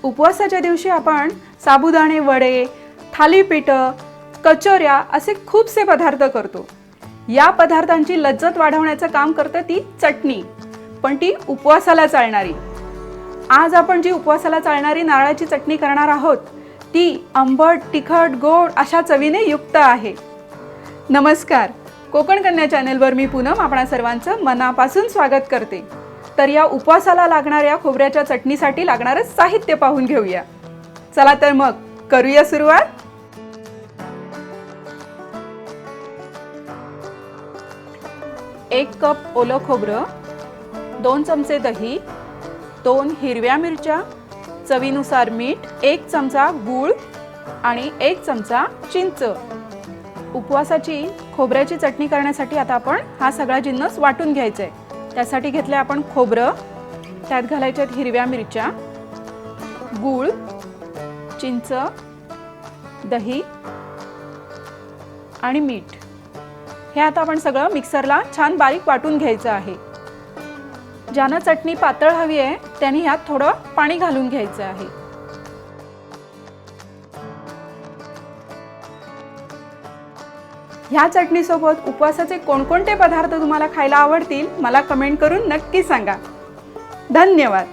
उपवासाच्या दिवशी आपण साबुदाणे वडे, थालीपीठं, कचोऱ्या असे खूपसे पदार्थ करतो। या पदार्थांची लज्जत वाढवण्याचं काम करते ती चटणी, पण ती उपवासाला चालणारी। आज आपण जी उपवासाला चालणारी नारळाची चटणी करणार आहोत ती आंबट, तिखट, गोड अशा चवीने युक्त आहे। नमस्कार, कोकण कन्या चॅनलवर मी पूनम आपणा सर्वांचं मनापासून स्वागत करते। तर या उपवासाला लागणाऱ्या खोबऱ्याच्या चटणीसाठी लागणारे साहित्य पाहून घेऊया। चला तर मग करूया सुरुवात। 1 कप ओलं खोबरं, 2 चमचे दही, 2 हिरव्या मिरच्या, चवीनुसार मीठ, 1 चमचा गूळ आणि 1 चमचा चिंच। उपवासाची खोबऱ्याची चटणी करण्यासाठी आता आपण हा सगळा जिन्नस वाटून घ्यायचा आहे। त्यासाठी घेतले आपण खोबरं, त्यात घालायचे हिरव्या मिरच्या, गूळ, चिंच, दही आणि मीठ। हे आता आपण सगळं मिक्सरला छान बारीक वाटून घ्यायचं आहे। ज्यांना चटणी पातळ हवी आहे त्यांनी ह्यात थोडं पाणी घालून घ्यायचं आहे। ह्या चटणी सोबत उपवासाचे कोणकोणते पदार्थ तुम्हाला खायला आवडतील मला कमेंट करून नक्की सांगा। धन्यवाद।